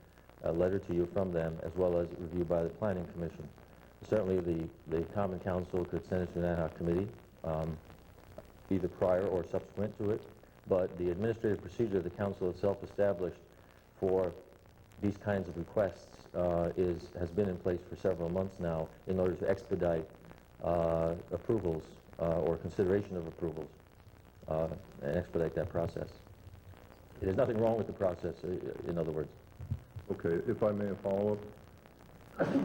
a letter to you from them, as well as review by the planning commission. Certainly, the Common Council could send it to an ad hoc committee, either prior or subsequent to it, but the administrative procedure the council itself established for these kinds of requests has been in place for several months now in order to expedite approvals or consideration of approvals and expedite that process. There's nothing wrong with the process, in other words. Okay, if I may follow up.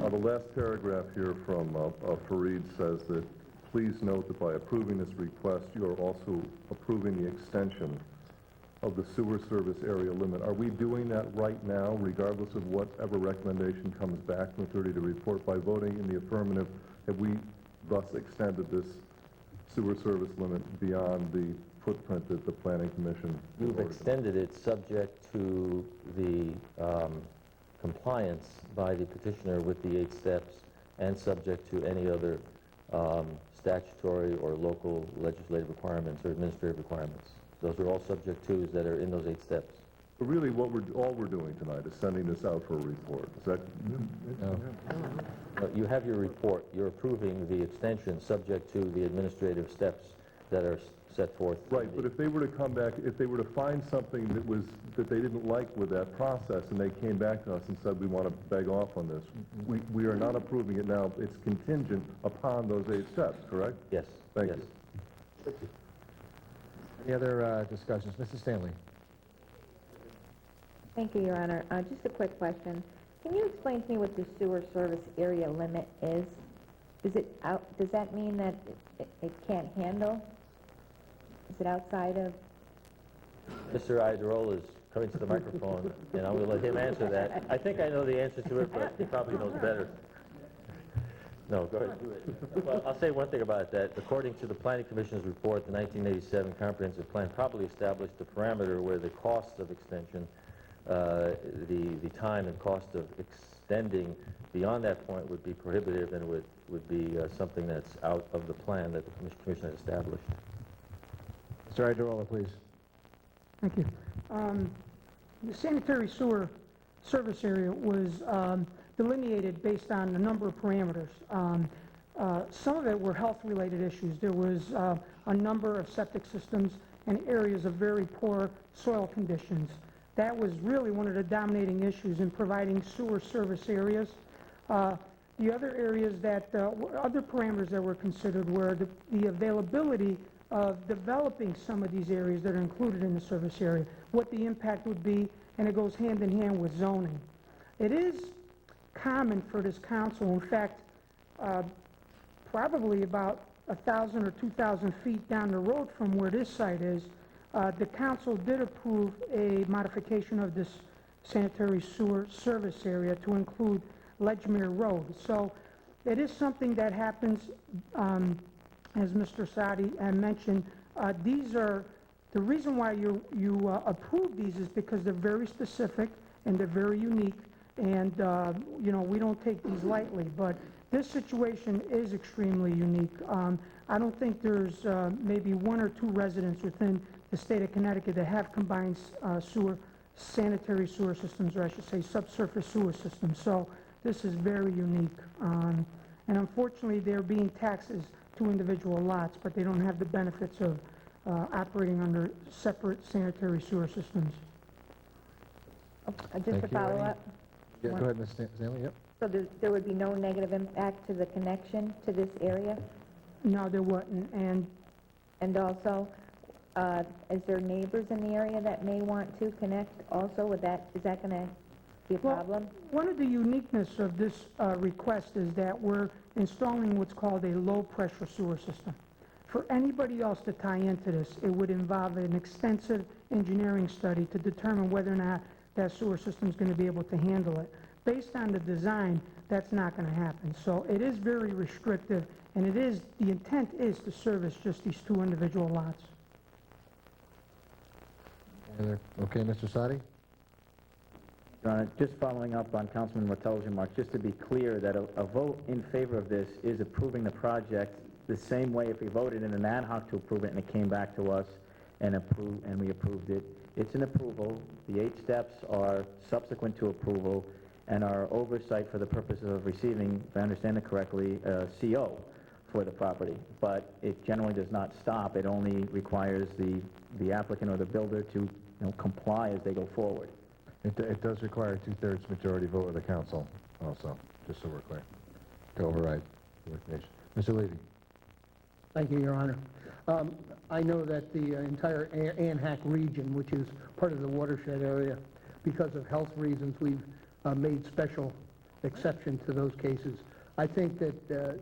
The last paragraph here from Fareed says that please note that by approving this request, you are also approving the extension of the sewer service area limit. Are we doing that right now, regardless of whatever recommendation comes back from the 30-day report? By voting in the affirmative, have we thus extended this sewer service limit beyond the footprint that the Planning Commission You've voted on? extended it subject to the compliance by the petitioner with the 8 steps and subject to any other statutory or local legislative requirements or administrative requirements. Those are all subject tos that are in those 8 steps. But really, all we're doing tonight is sending this out for a report. Is that? No. You have your report. You're approving the extension subject to the administrative steps that are set forth. Right, but if they were to come back, if they were to find something that they didn't like with that process, and they came back to us and said, we want to beg off on this, we are not approving it now. It's contingent upon those 8 steps, correct? Yes. Thank yes. you. Any other discussions? Mrs. Stanley? Thank you, Your Honor. Just a quick question. Can you explain to me what the sewer service area limit is? Is it out, does that mean that it can't handle? Is it outside of? Mr. Idarola is coming to the microphone, and I'm going to let him answer that. I think I know the answer to it, but he probably knows better. No, go ahead. Well, I'll say one thing about that. According to the Planning Commission's report, the 1987 Comprehensive Plan probably established a parameter where the cost of extension, the time and cost of extending beyond that point would be prohibitive and would be something that's out of the plan that the Commission has established. Mr. Idarola, please. Thank you. The sanitary sewer service area was delineated based on a number of parameters. Some of it were health-related issues. There was a number of septic systems and areas of very poor soil conditions. That was really one of the dominating issues in providing sewer service areas. The other areas that, other parameters that were considered were the availability of developing some of these areas that are included in the service area, what the impact would be, and it goes hand in hand with zoning. It is common for this council, in fact, probably about 1,000 or 2,000 feet down the road from where this site is, the council did approve a modification of this sanitary sewer service area to include Ledgmere Road. So it is something that happens, as Mr. Sadi mentioned. These are, the reason why you approve these is because they're very specific and they're very unique, and you know, we don't take these lightly, but this situation is extremely unique. I don't think there's maybe 1 or 2 residents within the state of Connecticut that have combined sanitary sewer systems, or I should say subsurface sewer systems. So this is very unique. And unfortunately, they're being taxed as 2 individual lots, but they don't have the benefits of operating under separate sanitary sewer systems. Just to follow up. Yeah, go ahead, Ms. Stanley. Yep. So there would be no negative impact to the connection to this area? No, there wasn't. And also, is there neighbors in the area that may want to connect also? Is that going to be a problem? One of the uniqueness of this request is that we're installing what's called a low-pressure sewer system. For anybody else to tie into this, it would involve an extensive engineering study to determine whether or not that sewer system is going to be able to handle it. Based on the design, that's not going to happen. So it is very restrictive, and the intent is to service just these 2 individual lots. Okay, Mr. Sadi? Just following up on Councilman Martello's remarks, just to be clear that a vote in favor of this is approving the project the same way if we voted in an ad hoc to approve it and it came back to us and we approved it. It's an approval. The 8 steps are subsequent to approval and are oversight for the purposes of receiving, if I understand it correctly, a CO for the property. But it generally does not stop. It only requires the applicant or the builder to comply as they go forward. It does require a 2/3 majority vote of the council also, just so we're clear, to override the recommendation. Mr. Levy. Thank you, Your Honor. I know that the entire ANHAC region, which is part of the watershed area, because of health reasons, we've made special exception to those cases. I think that the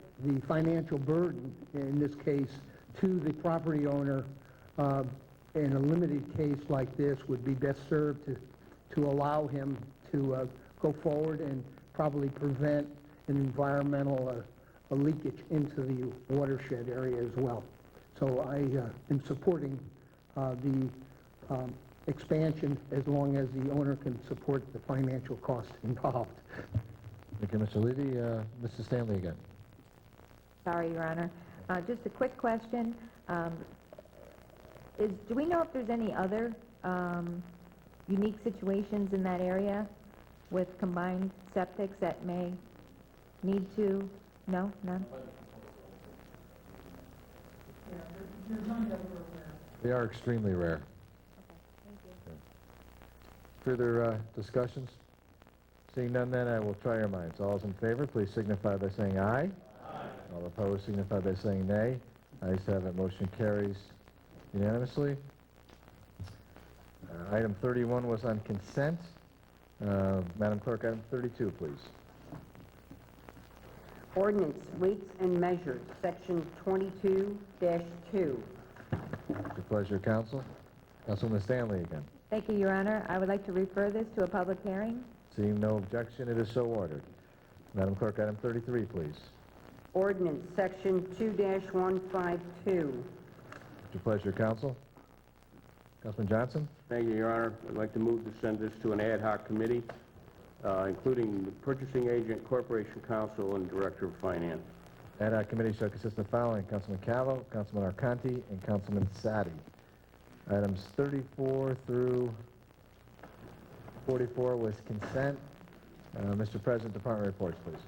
financial burden in this case to the property owner in a limited case like this, would be best served to allow him to go forward and probably prevent an environmental a leakage into the watershed area as well. So I am supporting the expansion as long as the owner can support the financial costs involved. Thank you, Mr. Levy. Mrs. Stanley again. Sorry, Your Honor. Just a quick question. Do we know if there's any other unique situations in that area with combined septics that may need to? No? None? They are extremely rare. Further discussions? Seeing none, then I will try your minds. All those in favor, please signify by saying aye. Aye. All opposed, signify by saying nay. Ayes have it. Motion carries unanimously. Item 31 was on consent. Madam Clerk, item 32, please. Ordinance, weights and measures, section 22-2. It's your pleasure, Counsel. Councilwoman Stanley again. Thank you, Your Honor. I would like to refer this to a public hearing. Seeing no objection, it is so ordered. Madam Clerk, item 33, please. Ordinance, section 2-152. It's your pleasure, Counsel. Councilman Johnson? Thank you, Your Honor. I'd like to move to send this to an ad hoc committee, including the purchasing agent, corporation counsel, and director of finance. Ad hoc committee shall consist of the following: Councilman Calvo, Councilman Arconti, and Councilman Sadi. Items 34 through 44 was consent. Mr. President, department reports, please.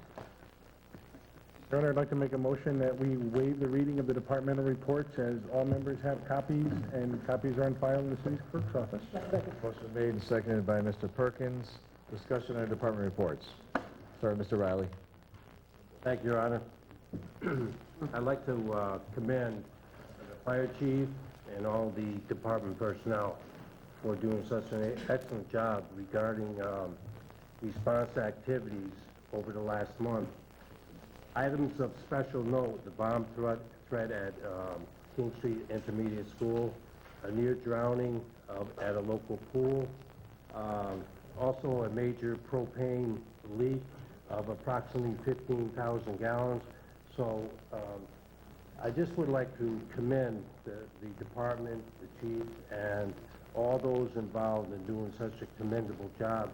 Your Honor, I'd like to make a motion that we waive the reading of the departmental reports as all members have copies, and copies are on file in the city's clerk's office. Motion made and seconded by Mr. Perkins. Discussion on department reports. Start with Mr. Riley. Thank you, Your Honor. I'd like to commend the fire chief and all the department personnel for doing such an excellent job regarding response activities over the last month. Items of special note: the bomb threat at King Street Intermediate School, a near drowning at a local pool, also a major propane leak of approximately 15,000 gallons. So I just would like to commend the department, the chief, and all those involved in doing such a commendable job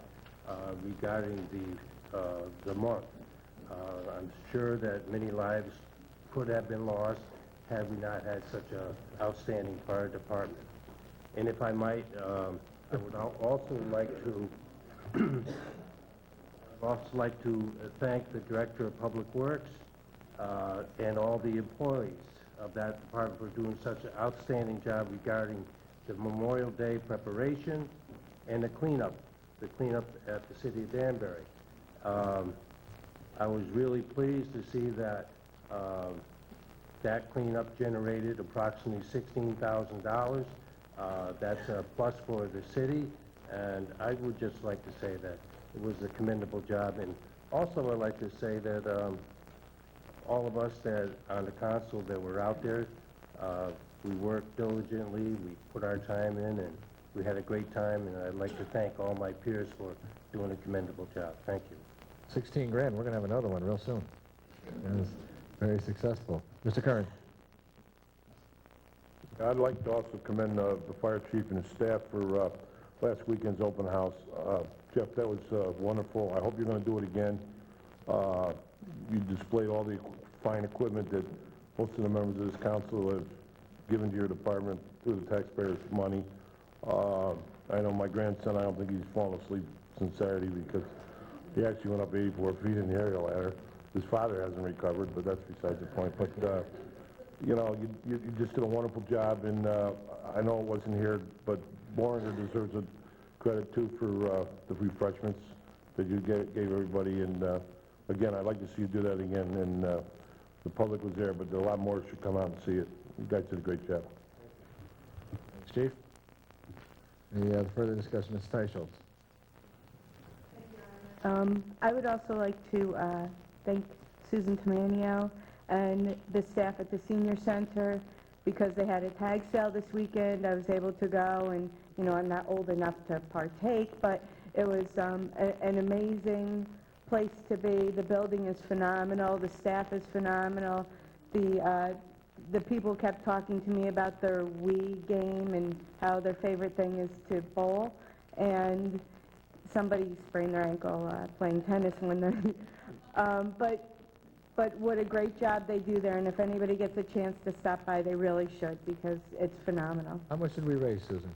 regarding the month. I'm sure that many lives could have been lost had we not had such an outstanding fire department. And if I might, I would also like to thank the Director of Public Works and all the employees of that department for doing such an outstanding job regarding the Memorial Day preparation and the cleanup at the city of Danbury. I was really pleased to see that that cleanup generated approximately $16,000. That's a plus for the city, and I would just like to say that it was a commendable job. And also I'd like to say that all of us that on the council that were out there, we worked diligently, we put our time in, and we had a great time, and I'd like to thank all my peers for doing a commendable job. Thank you. 16 grand. We're going to have another one real soon. It was very successful. Mr. Curran. I'd like to also commend the fire chief and his staff for last weekend's open house. Jeff, that was wonderful. I hope you're going to do it again. You displayed all the fine equipment that most of the members of this council have given to your department through the taxpayers' money. I know my grandson, I don't think he's fallen asleep since Saturday because he actually went up 84 feet in the aerial ladder. His father hasn't recovered, but that's beside the point. But, you know, you just did a wonderful job, and I know it wasn't here, but Boringer deserves a credit, too, for the refreshments that you gave everybody. And, again, I'd like to see you do that again. And the public was there, but a lot more should come out and see it. You guys did a great job. Thanks, Chief. Any further discussion? Ms. Teicholz. I would also like to thank Susan Tamanio and the staff at the Senior Center because they had a tag sale this weekend, I was able to go, and, you know, I'm not old enough to partake, but it was an amazing place to be. The building is phenomenal, the staff is phenomenal, the people kept talking to me about their Wii game and how their favorite thing is to bowl, and somebody sprained their ankle playing tennis one night. But what a great job they do there, and if anybody gets a chance to stop by, they really should, because it's phenomenal. How much did we raise, Susan?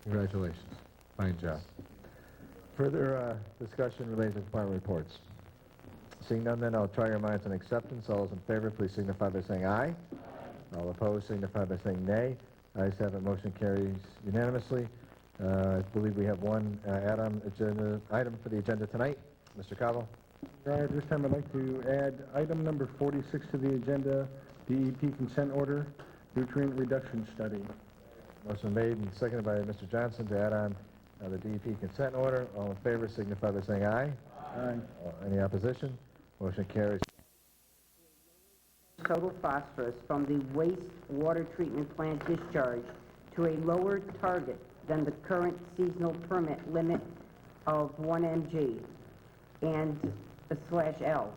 Congratulations. Fine job. Further discussion related to department reports? Seeing none, then I'll try your minds on acceptance. All those in favor, please signify by saying aye. All opposed, signify by saying nay. Ayes have it. Motion carries unanimously. I believe we have one item for the agenda tonight. Mr. Cavo. Your Honor, at this time I'd like to add item number 46 to the agenda, DEP consent order, nutrient reduction study. Motion made and seconded by Mr. Johnson to add on the DEP consent order. All in favor signify by saying aye. Aye. Any opposition? Motion carries. Total phosphorus from the wastewater treatment plant discharge to a lower target than the current seasonal permit limit of 1 mg and /L,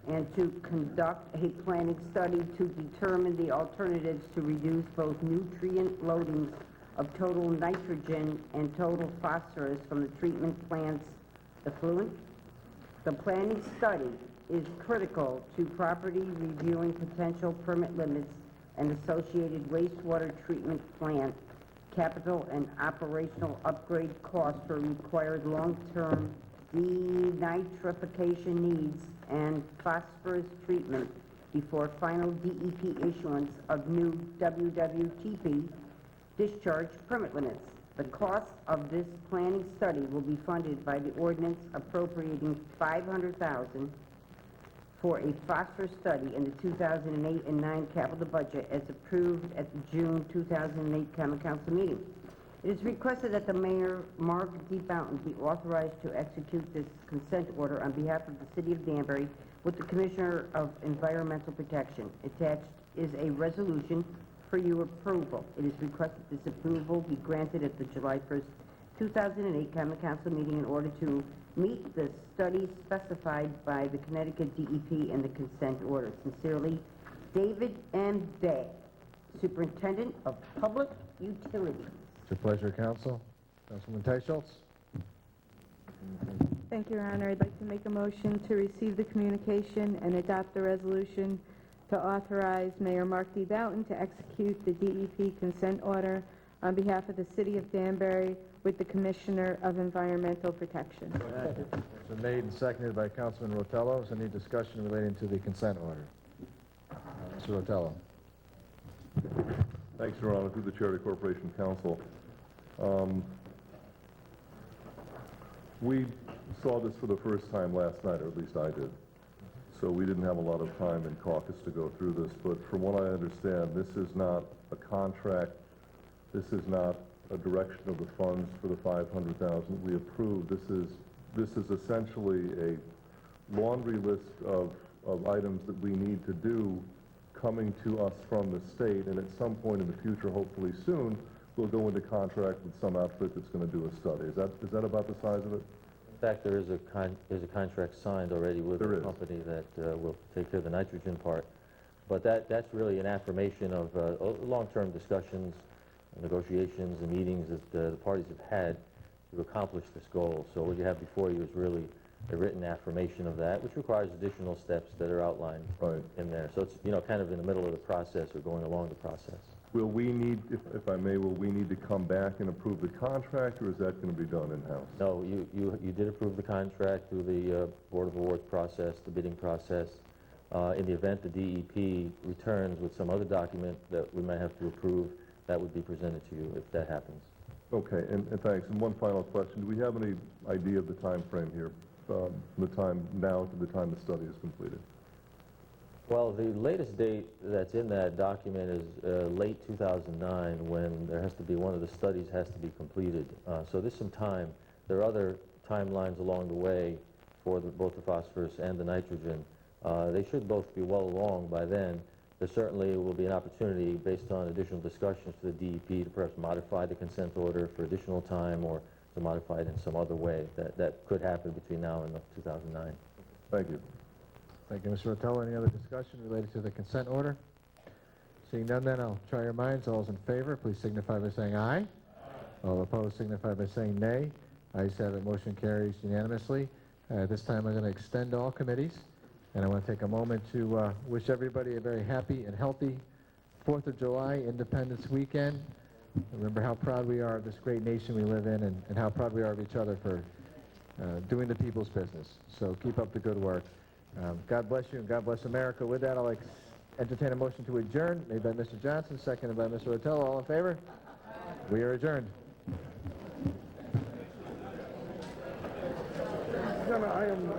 and to conduct a planning study to determine the alternatives to reduce both nutrient loadings of total nitrogen and total phosphorus from the treatment plant's effluent. The planning study is critical to property reviewing potential permit limits and associated wastewater treatment plant capital and operational upgrade costs for required long-term denitrification needs and phosphorus treatment before final DEP issuance of new WWTP discharge permit limits. The cost of this planning study will be funded by the ordinance appropriating $500,000 for a phosphorus study in the 2008 and 9 capital budget as approved at the June 2008 Common Council meeting. It is requested that the Mayor, Mark D. Boughton, be authorized to execute this consent order on behalf of the City of Danbury with the Commissioner of Environmental Protection. Attached is a resolution for your approval. It is requested this approval be granted at the July 1st, 2008 Common Council meeting in order to meet the studies specified by the Connecticut DEP in the consent order. Sincerely, David M. Day, Superintendent of Public Utilities. It's your pleasure, Council. Councilman Teicholz. Thank you, Your Honor. I'd like to make a motion to receive the communication and adopt the resolution to authorize Mayor Mark D. Boughton to execute the DEP consent order on behalf of the City of Danbury with the Commissioner of Environmental Protection. Motion made and seconded by Councilman Rotello. Is there any discussion relating to the consent order? Mr. Rotello. Thanks, Your Honor. Through the Chair of the Corporation Council. We saw this for the first time last night, or at least I did. So we didn't have a lot of time in caucus to go through this, but from what I understand, this is not a contract. This is not a direction of the funds for the $500,000 we approved. This is essentially a laundry list of items that we need to do coming to us from the state, and at some point in the future, hopefully soon, we'll go into contract with some outfit that's going to do a study. Is that about the size of it? In fact, there's a contract signed already with a company that will take care of the nitrogen part. But that's really an affirmation of long-term discussions, negotiations, and meetings that the parties have had to accomplish this goal. So what you have before you is really a written affirmation of that, which requires additional steps that are outlined in there. So it's, you know, kind of in the middle of the process or going along the process. Will we need, if I may, will we need to come back and approve the contract, or is that going to be done in-house? No, you did approve the contract through the Board of Awards process, the bidding process. In the event the DEP returns with some other document that we might have to approve, that would be presented to you if that happens. Okay, and thanks. And one final question. Do we have any idea of the time frame here, from the time now to the time the study is completed? Well, the latest date that's in that document is late 2009, when there has to be, one of the studies has to be completed. So there's some time. There are other timelines along the way for both the phosphorus and the nitrogen. They should both be well along by then. there certainly will be an opportunity, based on additional discussions to the DEP, to perhaps modify the consent order for additional time or to modify it in some other way. That could happen between now and 2009. Thank you. Thank you, Mr. Rotella. Any other discussion related to the consent order? Seeing none, then I'll try your minds. All those in favor, please signify by saying aye. All opposed signify by saying nay. Ayes have it, motion carries unanimously. At this time, I'm going to extend all committees, and I want to take a moment to wish everybody a very happy and healthy 4th of July Independence Weekend. Remember how proud we are of this great nation we live in, and how proud we are of each other for doing the people's business. So keep up the good work. God bless you, and God bless America. With that, I'll entertain a motion to adjourn, made by Mr. Johnson, seconded by Mr. Rotella. All in favor? We are adjourned. Item